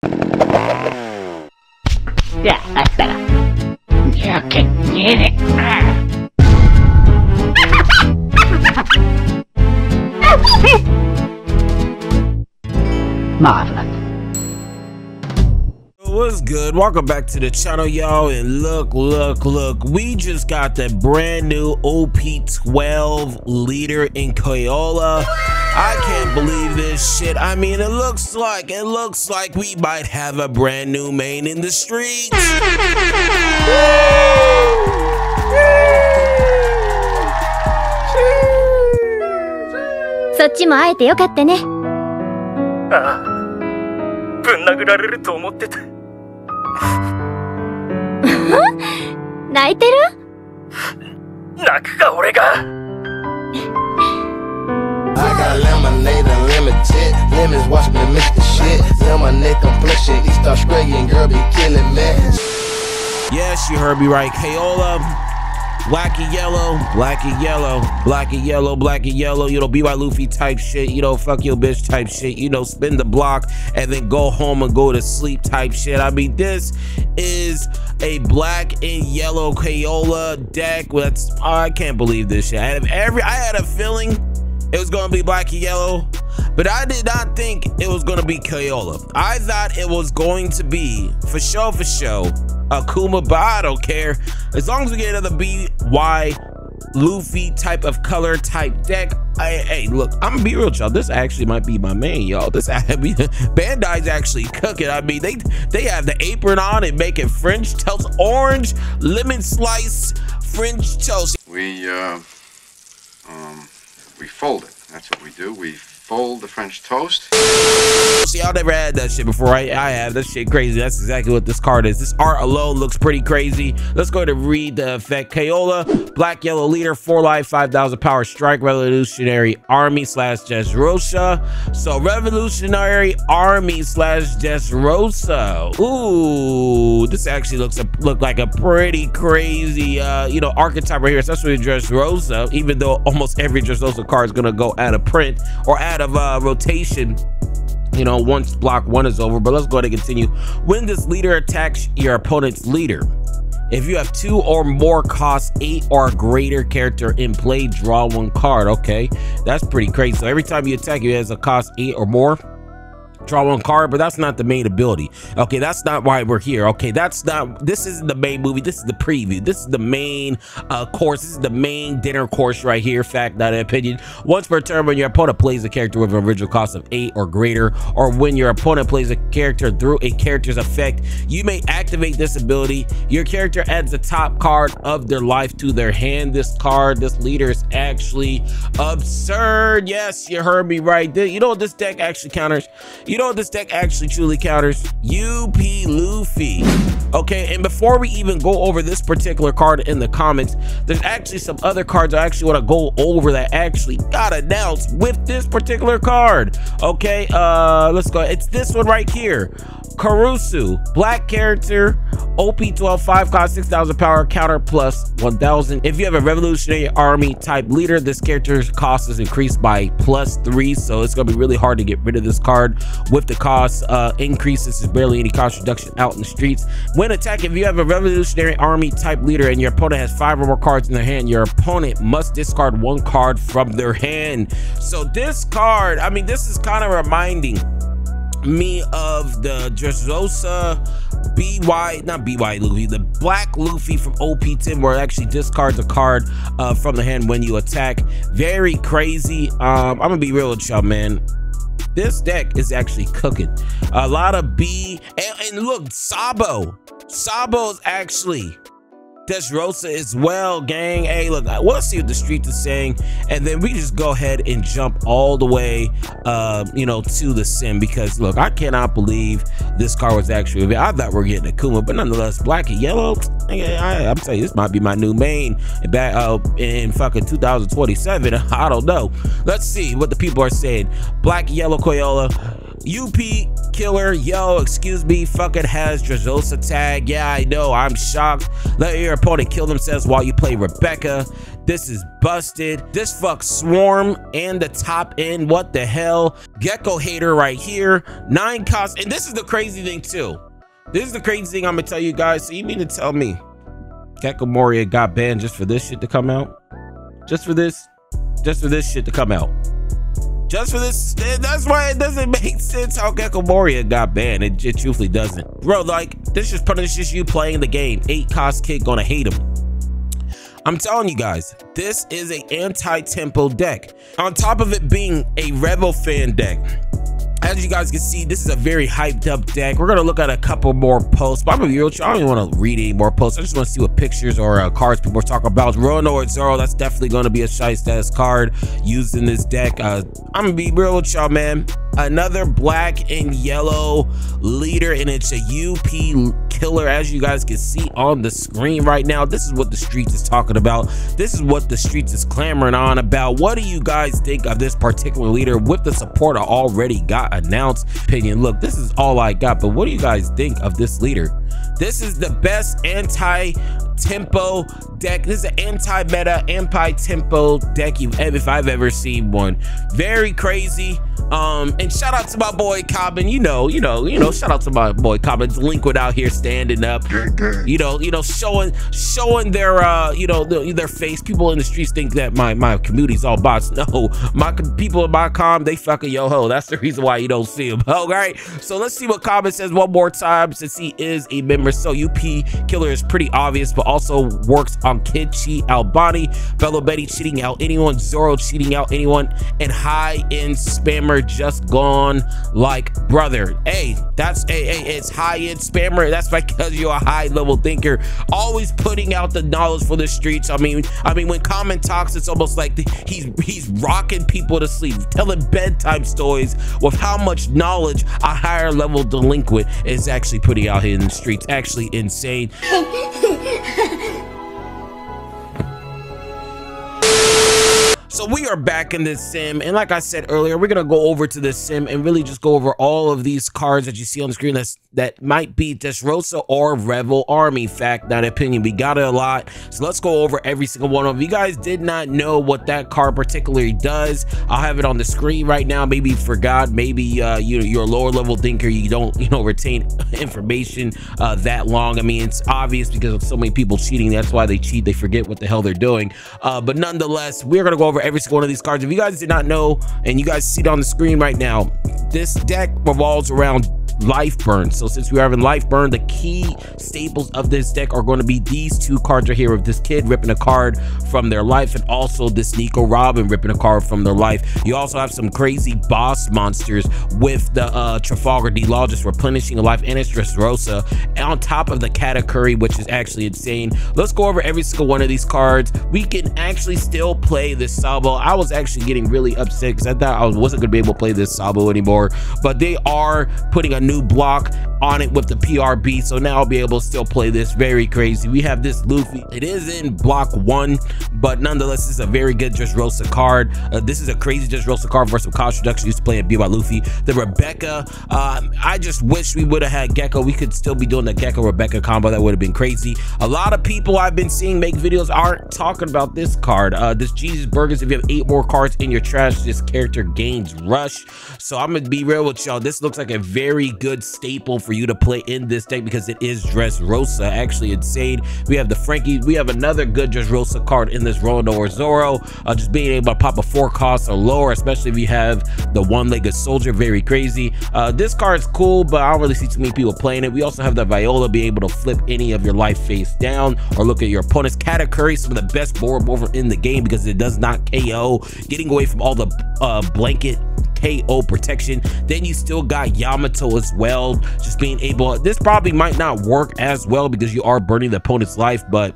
Ya, hasta. Ya que quiere. Marvelous. What's good? Welcome back to the channel, y'all. And look, we just got the brand new OP12 leader in Crayola. I can't believe this shit. I mean, it looks like we might have a brand new main in the streets. そっちも会えてよかったね。ああ、ぶん殴られると思ってた。泣いてる？泣くか俺が。I got lemonade unlimited. Lemons watch me miss the shit. Lemonade complexion. East Australian girl be killing me. Yes, you heard me right. Crayola, black and yellow, black and yellow, black and yellow, black and yellow. You know, be my Luffy type shit. You know, fuck your bitch type shit. You know, spin the block and then go home and go to sleep type shit. I mean, this is a black and yellow Crayola deck. That's I can't believe this shit. I had a feeling it was gonna be black and yellow, but I did not think it was gonna be Crayola. I thought it was going to be for sure Akuma, but I don't care. As long as we get another BY Luffy type of color type deck. Hey, look, I'm gonna be real, y'all. This actually might be my main, y'all. Bandai's actually cooking. I mean, they have the apron on and making French toast, orange lemon slice French toast. We fold it. That's what we do. We fold the French toast. See, y'all never had that shit before, right? I have. That shit crazy. That's exactly what this card is. This art alone looks pretty crazy. Let's go ahead and read the effect. Crayola, black yellow leader, 4 life, 5,000 power, strike Revolutionary Army / Dressrosa. So Revolutionary Army / Dressrosa. Ooh, this actually look like a pretty crazy you know, archetype right here, especially Dressrosa, even though almost every Dressrosa card is gonna go out of print or out of rotation, you know, once block 1 is over. But let's go ahead and continue. When this leader attacks your opponent's leader, if you have 2 or more cost 8 or greater character in play, draw 1 card. Okay, that's pretty crazy. So every time you attack, it has a cost 8 or more, draw 1 card. But that's not the main ability. Okay, that's not why we're here. Okay, this isn't the main movie. This is the preview. This is the main course. This is the main dinner course right here. Fact, not an opinion. Once per turn, when your opponent plays a character with an original cost of 8 or greater, or when your opponent plays a character through a character's effect, you may activate this ability. Your character adds the top card of their life to their hand. This leader is actually absurd. Yes, you heard me right. You know what this deck actually counters? You know what this deck actually truly counters? UP Luffy. Okay, and before we even go over this particular card in the comments, there's actually some other cards I actually want to go over that actually got announced with this particular card. Okay, let's go. It's this one right here. Karusu, black character, OP12, 5 cost, 6,000 power, counter plus 1,000. If you have a Revolutionary Army type leader, this character's cost is increased by +3, so it's gonna be really hard to get rid of this card with the cost increases. There's barely any cost reduction out in the streets. When attacking, if you have a Revolutionary Army type leader and your opponent has 5 or more cards in their hand, your opponent must discard 1 card from their hand. So this card, I mean, this is kind of reminding me of the Dressrosa not BY Luffy, the black Luffy from OP10, where it actually discards a card from the hand when you attack. Very crazy. I'm gonna be real with y'all, man. This deck is actually cooking. A lot of and look, Sabo is actually Dressrosa as well, gang. Hey, look, I want to see what the streets are saying, and then we just go ahead and jump all the way, you know, to the sim, because look, I cannot believe this card was actually. I thought we were getting Akuma, but nonetheless, black and yellow. I'm telling you, this might be my new main in fucking 2027. I don't know. Let's see what the people are saying. Black and yellow Crayola. UP killer, yo, excuse me, fucking has Dressrosa tag. Yeah, I know, I'm shocked. Let your opponent kill themselves while you play Rebecca. This is busted. This fucks Swarm and the top end. What the hell? Gecko hater right here. 9 cost. And this is the crazy thing too. This is the crazy thing I'm gonna tell you guys. So you mean to tell me Gecko Moria got banned just for this shit to come out? Just for this shit to come out. Just for this. That's why it doesn't make sense how Gecko Moria got banned. It truthfully doesn't. Bro, like, this just punishes you playing the game. 8 cost kid gonna hate him. I'm telling you guys, this is a anti-tempo deck. On top of it being a Rebel fan deck. As you guys can see, this is a very hyped up deck. We're gonna look at a couple more posts, but I'm gonna be real with you, I don't even want to read any more posts. I just want to see what pictures or cards people are talking about. Roanoke Zoro, that's definitely gonna be a shy status card used in this deck. I'm gonna be real with y'all, man. Another black and yellow leader, and it's a UP killer, as you guys can see on the screen right now. This is what the streets is talking about. This is what the streets is clamoring on about. What do you guys think of this particular leader with the support I already got announced? Opinion. Look, this is all I got, but what do you guys think of this leader? This is the best anti-tempo deck. This is an anti-meta, anti-tempo deck if I've ever seen one. Very crazy. And shout out to my boy Cobbin. You know, shout out to my boy Cobbin. Delinquent out here standing up. You know, showing their their face. People in the streets think that my community's all bots. No, my people in my comm, they fucking yo-ho. That's the reason why you don't see them. All right. So let's see what Cobbin says one more time, since he is a member. So UP killer is pretty obvious, but also works on Kid Cheat Albani, Bello Betty cheating out anyone, Zoro cheating out anyone, and high-end spammer just gone like brother. Hey, that's it's high-end spammer. That's because you're a high-level thinker, always putting out the knowledge for the streets. I mean when Common talks, it's almost like he's rocking people to sleep, telling bedtime stories with how much knowledge a higher level delinquent is actually putting out here in the streets. Actually insane. So we are back in this sim, and like I said earlier, we're gonna go over to this sim and really just go over all of these cards that you see on the screen that might be Dressrosa or Rebel Army. Fact, not opinion. We got it a lot, so let's go over every single one of them. If you guys did not know what that card particularly does, I'll have it on the screen right now. Maybe you forgot, maybe you're a lower level thinker, you don't retain information that long. I mean, it's obvious because of so many people cheating. That's why they cheat. They forget what the hell they're doing. But nonetheless, we're gonna go over every single one of these cards. If you guys did not know, and you guys see it on the screen right now, this deck revolves around life burn. So since we're having life burn, the key staples of this deck are going to be these two cards right here, of this kid ripping a card from their life, and also this Nico Robin ripping a card from their life. You also have some crazy boss monsters with the Trafalgar D Law just replenishing a life, and it's Dressrosa on top of the Katakuri, which is actually insane. Let's go over every single one of these cards. We can actually still play this Sabo. I was actually getting really upset because I thought I wasn't going to be able to play this Sabo anymore, but they are putting a new block on it with the PRB, so now I'll be able to still play this. Very crazy. We have this Luffy. It is in block 1, but nonetheless, this is a very good Dressrosa card. This is a crazy Dressrosa card versus some cost reduction used to play at Be by Luffy. The Rebecca, I just wish we would have had Gecko. We could still be doing the Gecko Rebecca combo. That would have been crazy. A lot of people I've been seeing make videos aren't talking about this card. This Jesus Burgers, if you have 8 more cards in your trash, this character gains rush. So I'm gonna be real with y'all, this looks like a very good staple for you to play in this deck because it is Dressrosa. Actually insane. We have the Frankie. We have another good Dressrosa card in this Roanoke Zoro. Just being able to pop a 4 cost or lower, especially if you have the one-legged soldier. Very crazy. This card's cool, but I don't really see too many people playing it. We also have the Viola, be able to flip any of your life face down or look at your opponent's Katakuri, some of the best board over in the game because it does not KO, getting away from all the blanket KO protection. Then you still got Yamato as well, just being able, this probably might not work as well because you are burning the opponent's life, but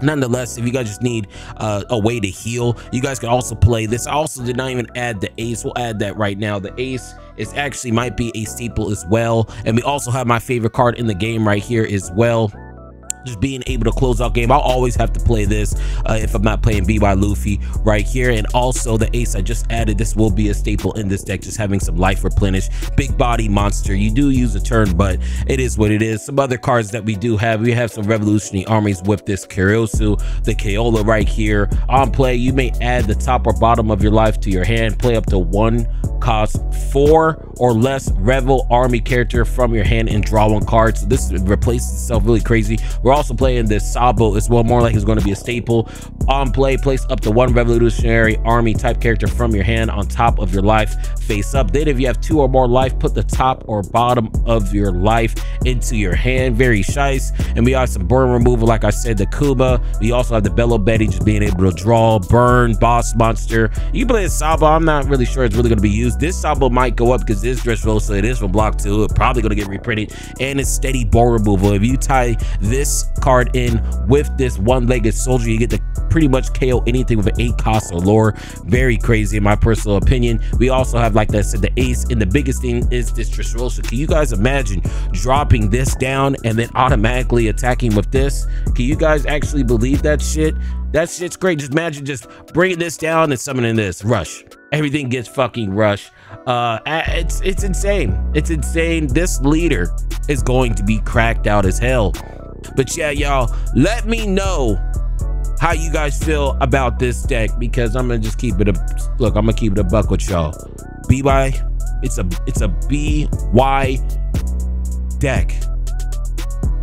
nonetheless, if you guys just need a way to heal, you guys can also play this. I also did not even add the Ace. We'll add that right now. The Ace is actually might be a staple as well, and we also have my favorite card in the game right here as well. just being able to close out game. I'll always have to play this if I'm not playing B by Luffy right here. And also the ace I just added, this will be a staple in this deck, just having some life replenish. Big body monster, you do use a turn, but it is what it is. Some other cards that we do have, we have some revolutionary armies with this Kairosu, the Kaola right here. On play, you may add the top or bottom of your life to your hand. Play up to 1 cost 4 or less Revel army character from your hand and draw 1 card. So this replaces itself really crazy. We're also playing this Sabo as well, more like it's going to be a staple. On play, place up to 1 revolutionary army type character from your hand on top of your life face up. Then if you have 2 or more life, put the top or bottom of your life into your hand. Very shice. And we have some burn removal, like I said, the Kuba. We also have the Bello Betty, just being able to draw, burn, boss monster. You play a Sabo, I'm not really sure it's really going to be used. This Sabo might go up because this Dressrosa, it is from block 2. It's probably going to get reprinted, and it's steady ball removal. If you tie this card in with this one-legged soldier, you get to pretty much KO anything with an 8 cost or lower. Very crazy in my personal opinion. We also have, like I said, the ace, and the biggest thing is this Dressrosa. Can you guys imagine dropping this down and then automatically attacking with this? Can you guys actually believe that shit? That shit's great. Just imagine just bringing this down and summoning this. Rush. Everything gets fucking rush. It's insane. It's insane. This leader is going to be cracked out as hell. But yeah, y'all, let me know how you guys feel about this deck, because I'm gonna just keep it a look. I'm gonna keep it a buck with y'all. BY, it's a BY deck.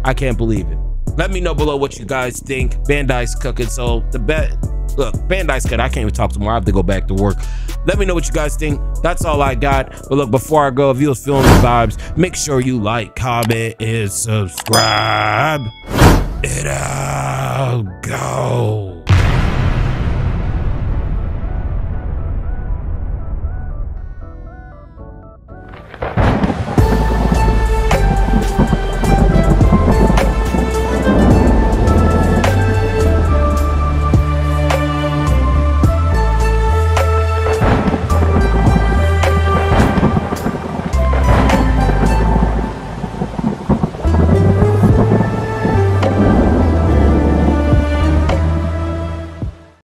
I can't believe it. Let me know below what you guys think. Bandai's cooking, so the bet. Look, Bandai's cut. I can't even talk tomorrow. I have to go back to work. Let me know what you guys think. That's all I got. But look, before I go, if you was feeling the vibes, make sure you like, comment, and subscribe. And I'll go.